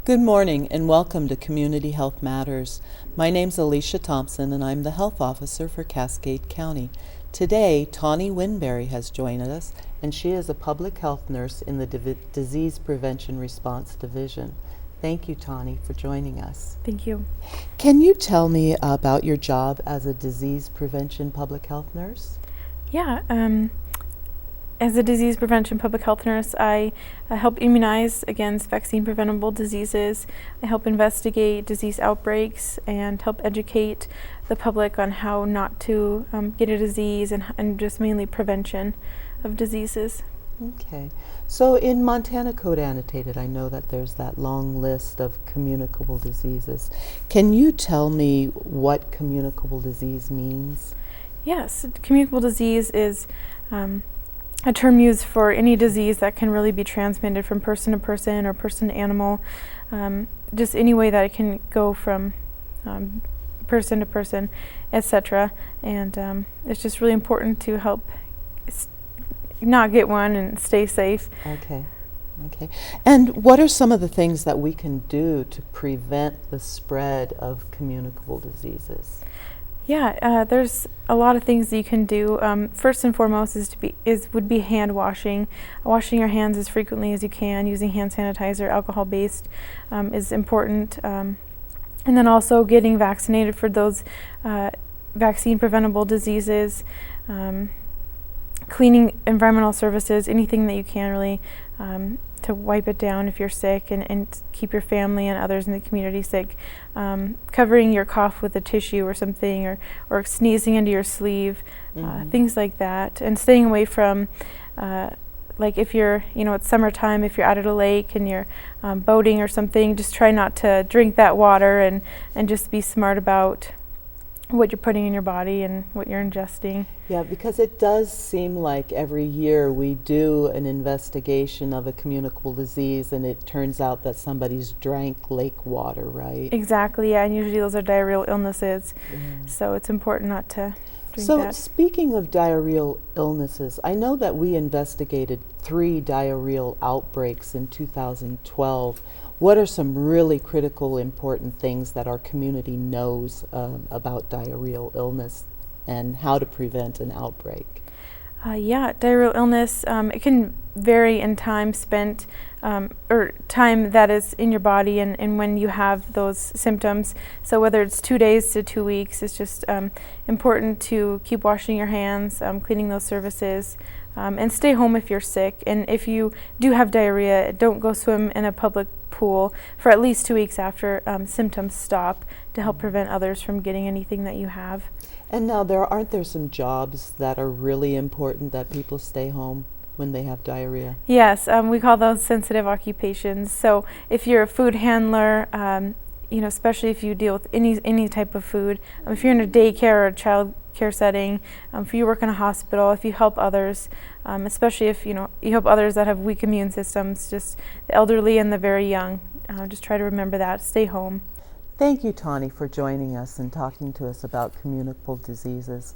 Good morning and welcome to Community Health Matters. My name's Alicia Thompson and I'm the Health Officer for Cascade County. Today, Tawny Winberry has joined us and she is a public health nurse in the Disease Prevention Response Division. Thank you, Tawny, for joining us. Thank you. Can you tell me about your job as a disease prevention public health nurse? Yeah, as a disease prevention public health nurse, I help immunize against vaccine preventable diseases. I help investigate disease outbreaks and help educate the public on how not to get a disease and just mainly prevention of diseases. Okay. So in Montana Code Annotated, I know that there's that long list of communicable diseases. Can you tell me what communicable disease means? Yes, communicable disease is a term used for any disease that can really be transmitted from person to person or person to animal, just any way that it can go from person to person, etc. And it's just really important to help not get one and stay safe. Okay. And what are some of the things that we can do to prevent the spread of communicable diseases? Yeah, there's a lot of things that you can do. First and foremost would be hand washing. Washing your hands as frequently as you can, using hand sanitizer, alcohol-based, is important. And then also getting vaccinated for those vaccine preventable diseases. Cleaning environmental services, anything that you can really to wipe it down if you're sick and keep your family and others in the community sick. Covering your cough with a tissue or something, or sneezing into your sleeve, things like that. And staying away from, like if you're, it's summertime, if you're out at a lake and you're boating or something, just try not to drink that water and just be smart about what you're putting in your body and what you're ingesting. Yeah, because it does seem like every year we do an investigation of a communicable disease and it turns out that somebody's drank lake water, right? Exactly, yeah, and usually those are diarrheal illnesses, so it's important not to drink that. So speaking of diarrheal illnesses, I know that we investigated 3 diarrheal outbreaks in 2012. What are some really critical, important things that our community knows about diarrheal illness and how to prevent an outbreak? Yeah, diarrheal illness, it can vary in time spent, or time that is in your body and when you have those symptoms. So whether it's 2 days to 2 weeks, it's just important to keep washing your hands, cleaning those surfaces, and stay home if you're sick. And if you do have diarrhea, don't go swim in a public pool for at least 2 weeks after symptoms stop to help prevent others from getting anything that you have. And now aren't there some jobs that are really important that people stay home when they have diarrhea? Yes, we call those sensitive occupations. So if you're a food handler, especially if you deal with any type of food, if you're in a daycare or a child care setting, if you work in a hospital, if you help others, especially if you help others that have weak immune systems, just the elderly and the very young, just try to remember that. Stay home. Thank you, Tawny, for joining us and talking to us about communicable diseases.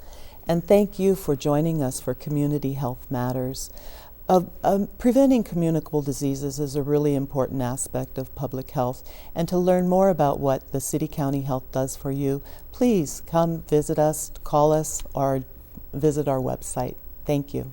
And thank you for joining us for Community Health Matters. Preventing communicable diseases is a really important aspect of public health. And to learn more about what the City County Health does for you, please come visit us, call us, or visit our website. Thank you.